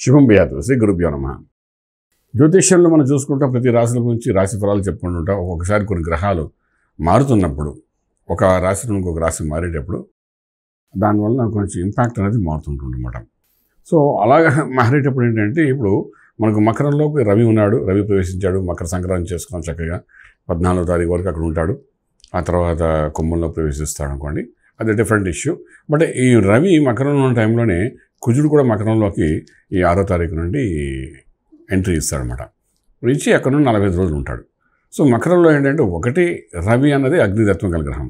శుభం భయాతు శ్రీ గురుభ్యో నమః. జ్యోతిష్యంలో మనం చూసుకుంటాం, ప్రతి రాశుల గురించి రాశి ఫలాలు చెప్పుకుంటుంటాం. ఒక్కొక్కసారి కొన్ని గ్రహాలు మారుతున్నప్పుడు, ఒక రాశి నుండి ఇంకొక రాశి మారేటప్పుడు దానివల్ల కొంచెం ఇంపాక్ట్ అనేది మారుతుంటుందన్నమాట. సో అలాగా మారేటప్పుడు ఏంటంటే, ఇప్పుడు మనకు మకరంలోకి రవి ఉన్నాడు, రవి ప్రవేశించాడు. మకర సంక్రాంతి చేసుకున్నాం చక్కగా, 14వ తారీఖు వరకు అక్కడ ఉంటాడు. ఆ తర్వాత కుంభంలో ప్రవేశిస్తాడు అనుకోండి, అది డిఫరెంట్ ఇష్యూ. బట్ ఈ రవి మకరంలో ఉన్న టైంలోనే కుజుడు కూడా మకరంలోకి ఈ 6వ తారీఖు నుండి ఎంట్రీ ఇస్తాడనమాట. ఇచ్చి అక్కడ నుండి 45 రోజులు ఉంటాడు. సో మకరంలో ఏంటంటే, ఒకటి రవి అన్నది అగ్నితత్వం గల గ్రహం,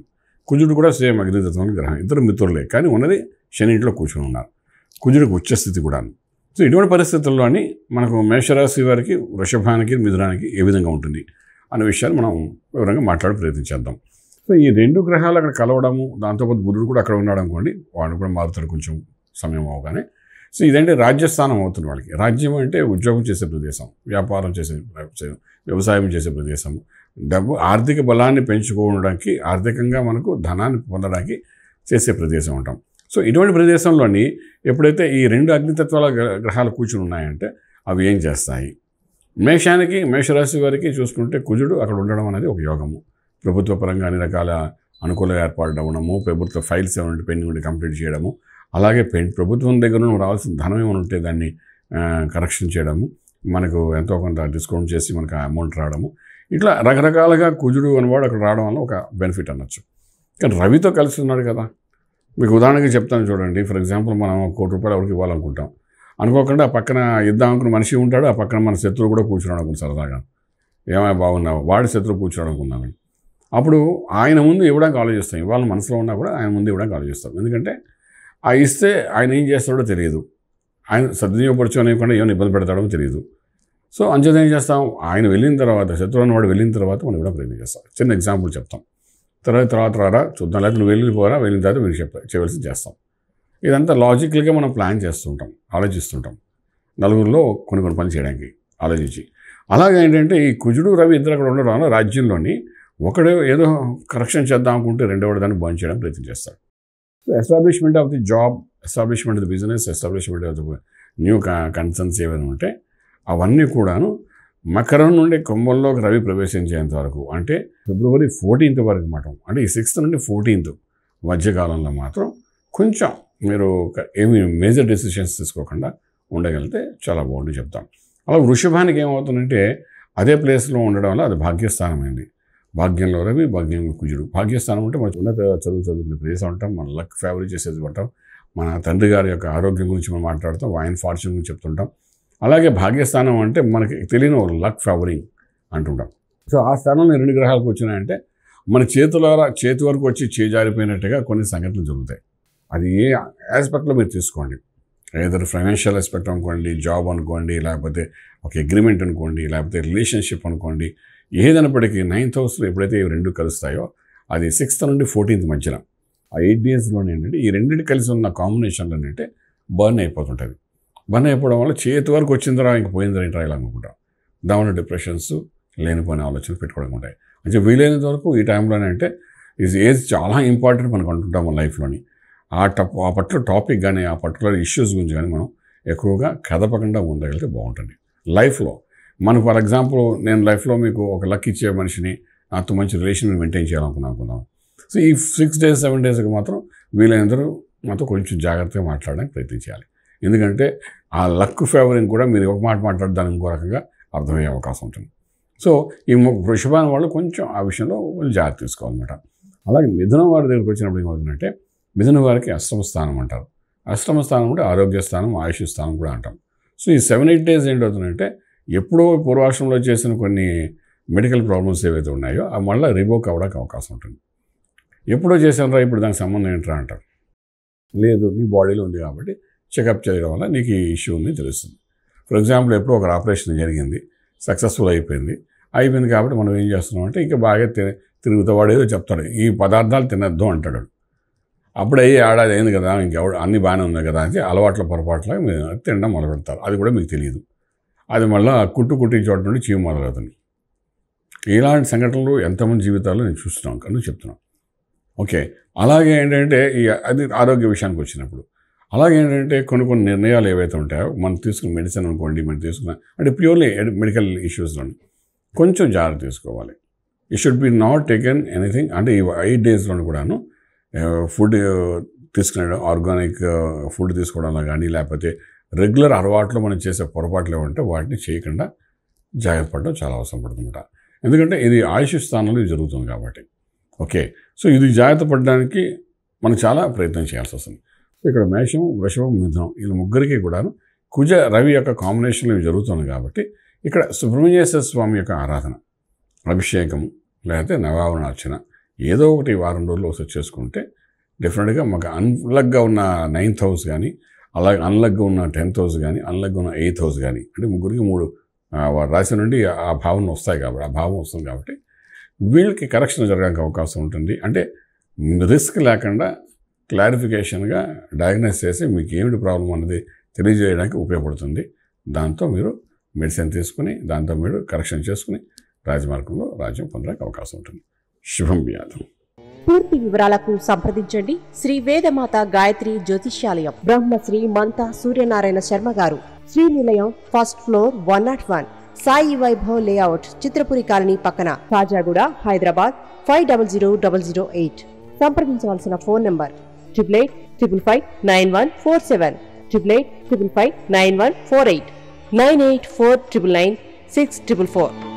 కుజుడు కూడా సేమ్ అగ్నితత్వం గల గ్రహం. ఇద్దరు మిత్రులే, కానీ ఉన్నది శని ఇంట్లో కూర్చొని ఉన్నారు. కుజుడికి ఉచ్చస్థితి కూడా. సో ఇటువంటి పరిస్థితుల్లోని మనకు మేషరాశి వారికి, వృషభానికి, మిథునానికి ఏ విధంగా ఉంటుంది అనే విషయాన్ని మనం వివరంగా మాట్లాడి ప్రయత్నించేద్దాం. సో ఈ రెండు గ్రహాలు అక్కడ కలవడము, దాంతోపాటు బుధుడు కూడా అక్కడ ఉన్నాడు అనుకోండి, వాడు కూడా మారుతాడు కొంచెం సమయం అవగానే. సో ఇదంటే రాజ్యస్థానం అవుతుంది వాళ్ళకి. రాజ్యం అంటే ఉద్యోగం చేసే ప్రదేశం, వ్యాపారం చేసే, వ్యవసాయం చేసే ప్రదేశం, డబ్బు ఆర్థిక బలాన్ని పెంచుకోవడానికి, ఆర్థికంగా మనకు ధనాన్ని పొందడానికి చేసే ప్రదేశం ఉంటాం. సో ఇటువంటి ప్రదేశంలోని ఎప్పుడైతే ఈ రెండు అగ్నితత్వాల గ్రహాలు కూర్చుని ఉన్నాయంటే అవి ఏం చేస్తాయి? మేషరాశి వారికి చూసుకుంటే కుజుడు అక్కడ ఉండడం అనేది ఒక యోగము. ప్రభుత్వ పరంగా అన్ని రకాల అనుకూల ఏర్పాటు అవ్వడము, ప్రభుత్వ ఫైల్స్ ఏమైనా పెండింగ్ ఉండి కంప్లీట్ చేయడము, అలాగే ప్రభుత్వం దగ్గర రావాల్సిన ధనం ఏమైనా ఉంటే దాన్ని కరెక్షన్ చేయడము, మనకు ఎంతో కొంత డిస్కౌంట్ చేసి మనకు అమౌంట్ రావడము, ఇట్లా రకరకాలుగా కుజుడు అనేవాడు అక్కడ రావడం వల్ల ఒక బెనిఫిట్ అనొచ్చు. కానీ రవితో కలిసి ఉన్నాడు కదా. మీకు ఉదాహరణకి చెప్తాను చూడండి. ఫర్ ఎగ్జాంపుల్, మనం ₹1 కోటి ఎవరికి ఇవ్వాలనుకుంటాం, అనుకోకుండా ఆ పక్కన ఇద్దాం అనుకున్న మనిషి ఉంటాడు, ఆ పక్కన మన శత్రువు కూడా కూర్చున్నాడు అనుకుని సరదాగా, ఏమైనా బాగున్నావు, వాడి శత్రువు కూర్చున్నాడు అనుకున్నామని. అప్పుడు ఆయన ముందు ఇవ్వడానికి ఆలోచిస్తాం. ఇవాళ మనసులో ఉన్నా కూడా ఆయన ముందు ఇవ్వడానికి ఆలోచిస్తాం. ఎందుకంటే ఆ ఇస్తే ఆయన ఏం చేస్తాడో తెలియదు, ఆయన సద్వినియోగపరచుకోనివ్వకుండా ఏమైనా ఇబ్బంది పెడతాడో తెలియదు. సో అంచేత ఏం చేస్తాం, ఆయన వెళ్ళిన తర్వాత, శత్రువు అన్నవాడు వెళ్ళిన తర్వాత మనం కూడా ప్రయత్నం చేస్తాం. చిన్న ఎగ్జాంపుల్ చెప్తాం, తర్వాత రారా చూద్దాం, లేకపోతే నువ్వు వెళ్ళిపోరా, వెళ్ళిన తర్వాత మీరు చేయవలసి చేస్తాం. ఇదంతా లాజికల్గా మనం ప్లాన్ చేస్తుంటాం, ఆలోచిస్తుంటాం, నలుగురిలో కొన్ని పని చేయడానికి ఆలోచించి. అలాగే ఏంటంటే, ఈ కుజుడు రవి ఇద్దరు అక్కడ ఉండడం వల్ల రాజ్యంలోని ఒకడు ఏదో కరెక్షన్ చేద్దాం అనుకుంటే రెండోవాడు దాన్ని బంద్ చేయడానికి ప్రయత్నం చేస్తాడు. So establishment of the job, establishment of the business, establishment of the new concerns ఏమైనా ఉంటే అవన్నీ కూడాను మకరం నుండి కుంభంలోకి రవి ప్రవేశించేంత వరకు, అంటే ఫిబ్రవరి 14th వరకు మాట, అంటే ఈ 6th నుండి 14th మధ్యకాలంలో మాత్రం కొంచెం మీరు ఏమి మేజర్ డెసిషన్స్ తీసుకోకుండా ఉండగలిగితే చాలా బాగుంటుంది చెప్తాం. అలా వృషభానికి ఏమవుతుందంటే, అదే ప్లేస్లో ఉండడం వల్ల అది భాగ్యస్థానమైంది. భాగ్యంలో రవి, భాగ్యంలో కుజుడు. భాగ్యస్థానం అంటే మన ఉన్నత చదువుకునే ప్రదేశం ఉంటాం, మన లక్ ఫేవర్ చేసేది ఉంటాం, మన తండ్రి గారి యొక్క ఆరోగ్యం గురించి మనం మాట్లాడతాం, ఆయన ఫార్చ్యూన్ గురించి చెప్తుంటాం. అలాగే భాగ్యస్థానం అంటే మనకి తెలియని ఒక లక్ ఫేవరింగ్ అంటుంటాం. సో ఆ స్థానంలో 2 గ్రహాలు కూర్చున్నాయంటే మన చేతి వరకు వచ్చి చేజారిపోయినట్టుగా కొన్ని సంఘటనలు జరుగుతాయి. అది ఏ ఆస్పెక్ట్లో మీరు తీసుకోండి, ఏదైనా ఫైనాన్షియల్ ఆస్పెక్ట్ అనుకోండి, జాబ్ అనుకోండి, లేకపోతే ఒక అగ్రిమెంట్ అనుకోండి, లేకపోతే రిలేషన్షిప్ అనుకోండి, ఏదైనప్పటికీ 9th హౌస్లో ఎప్పుడైతే ఈ రెండు కలుస్తాయో అది 6th నుండి 14th మధ్యన ఆ 8 daysలోనే ఏంటంటే ఈ రెండింటి కలిసి ఉన్న కాంబినేషన్లో ఏంటంటే బర్న్ అయిపోతుంటుంది. బర్న్ అయిపోవడం వల్ల చేతి వరకు వచ్చిందిరా ఇంక పోయిందిరా ఏంట్రా ఇలా అనుకుంటాం. దానివల్ల డిప్రెషన్స్, లేనిపోయిన ఆలోచనలు పెట్టుకోవడం ఉంటాయి. అంటే వీలైనంత వరకు ఈ టైంలోనే అంటే ఏజ్ చాలా ఇంపార్టెంట్ మనకు అంటుంటాం మన లైఫ్లోని. ఆ పర్టికులర్ టాపిక్ కానీ, ఆ పర్టికులర్ ఇష్యూస్ గురించి కానీ మనం ఎక్కువగా కదపకుండా ఉండగలిగితే బాగుంటుంది లైఫ్లో. మనం ఫర్ ఎగ్జాంపుల్, నేను లైఫ్లో మీకు ఒక లక్ ఇచ్చే మనిషిని, నాతో మంచి రిలేషన్ మెయింటైన్ చేయాలనుకున్నాను. సో ఈ 6 days 7 daysకి మాత్రం వీలైనందరూ నాతో కొంచెం జాగ్రత్తగా మాట్లాడడానికి ప్రయత్నించాలి. ఎందుకంటే ఆ లక్ ఫేవరింగ్ కూడా మీరు ఒక మాట మాట్లాడడానికి ఇంకో రకంగా అర్థమయ్యే అవకాశం ఉంటుంది. సో ఈ వృషభాన్ని వాళ్ళు కొంచెం ఆ విషయంలో జాగ్రత్త తీసుకోవాలన్నమాట. అలాగే మిథునం వారి దగ్గరికి వచ్చినప్పుడు ఏమవుతుందంటే, మిథున వారికి అష్టమ స్థానం అంటారు. అష్టమ స్థానం అంటే ఆరోగ్య స్థానం, ఆయుష్ స్థానం కూడా అంటాం. సో ఈ 7-8 days ఏంటవుతుందంటే, ఎప్పుడో పూర్వాశ్రమంలో చేసిన కొన్ని మెడికల్ ప్రాబ్లమ్స్ ఏవైతే ఉన్నాయో అవి మళ్ళీ రివోక్ అవ్వడానికి అవకాశం ఉంటుంది. ఎప్పుడో చేశానరా, ఇప్పుడు దానికి సంబంధం ఏంట్రా అంటారు. లేదు, నీ బాడీలో ఉంది కాబట్టి చెకప్ చేయడం వల్ల నీకు ఈ ఇష్యూ ఉంది తెలుస్తుంది. ఫర్ ఎగ్జాంపుల్, ఎప్పుడో ఒక ఆపరేషన్ జరిగింది, సక్సెస్ఫుల్ అయిపోయింది కాబట్టి మనం ఏం చేస్తున్నాం అంటే, ఇంకా బాగా తిరుగుతూ వాడు ఏదో చెప్తాడు, ఈ పదార్థాలు తినద్దు అంటాడు. అప్పుడే ఏడాది అయింది కదా, ఇంకెవడు అన్నీ బాగానే ఉన్నాయి కదా అని అలవాట్ల పొరపాట్ల తినడం మొదలు పెడతారు. అది కూడా మీకు తెలియదు. అది మళ్ళీ కుట్టి చోట నుండి చీమ మొదలవుతుంది. ఇలాంటి సంఘటనలు ఎంతమంది జీవితాల్లో నేను చూస్తున్నాను కానీ చెప్తున్నాను. ఓకే, అలాగే ఏంటంటే అది ఆరోగ్య విషయానికి వచ్చినప్పుడు అలాగే ఏంటంటే కొన్ని నిర్ణయాలు ఏవైతే ఉంటాయో మనం తీసుకున్న మెడిసిన్ అనుకోండి, మనం తీసుకున్న అంటే ప్యూర్లీ మెడికల్ ఇష్యూస్లోని కొంచెం జాగ్రత్త తీసుకోవాలి. ఈ should be not taken anything. అంటే ఈ 8 డేస్లోని కూడాను ఫుడ్ తీసుకునే ఆర్గానిక్ ఫుడ్ తీసుకోవడంలో కానీ, లేకపోతే రెగ్యులర్ అలవాట్లు మనం చేసే పొరపాట్లు ఏమంటే వాటిని చేయకుండా జాగ్రత్త పడడం చాలా అవసరం పడుతుందన్నమాట. ఎందుకంటే ఇది ఆయుష్ స్థానంలో జరుగుతుంది కాబట్టి. ఓకే, సో ఇది జాగ్రత్త పడడానికి మనం చాలా ప్రయత్నం చేయాల్సి వస్తుంది. సో ఇక్కడ మేషం, వృషభం, మిథునం వీళ్ళ ముగ్గురికి కూడాను కుజ రవి యొక్క కాంబినేషన్లో ఇవి జరుగుతుంది కాబట్టి ఇక్కడ సుబ్రహ్మణ్యేశ్వర స్వామి యొక్క ఆరాధన, అభిషేకం లేకపోతే నవావరణ అర్చన ఏదో ఒకటి వారం రోజులు ఒకసారి చేసుకుంటే డెఫినెట్గా మాకు అన్లగ్గా ఉన్న 9th హౌస్ కానీ, అలాగే అన్లగ్గా ఉన్న 10th హౌస్ కానీ, అన్లగ్గా ఉన్న 8th హౌస్ కానీ, అంటే ముగ్గురికి 3 రాశి నుండి ఆ భావన వస్తాయి కాబట్టి, ఆ భావం వస్తుంది కాబట్టి వీళ్ళకి కరెక్షన్ జరగడానికి అవకాశం ఉంటుంది. అంటే రిస్క్ లేకుండా క్లారిఫికేషన్గా డయాగ్నైజ్ చేసి మీకు ఏమిటి ప్రాబ్లం అన్నది తెలియజేయడానికి ఉపయోగపడుతుంది. దాంతో మీరు మెడిసిన్ తీసుకుని దాంతో మీరు కరెక్షన్ చేసుకుని రాజమార్గంలో రాజ్యం పొందడానికి అవకాశం ఉంటుంది. శుభం వ్యాధం. పూర్తి వివరాలకు సంప్రదించండి శ్రీ వేదమాత గాయత్రి జ్యోతిష్యాలయం, Brahmasri మంతా Suryanarayana Sharma garu, Srinilayam, first floor, 101, Sai Vaibhav layout, Chitrapuri colony పక్కన, కాజాగూడ, హైదరాబాద్ 500008. సంప్రదించవలసిన ఫోన్ నంబర్ 8855559147, 8855559148, 9849996644.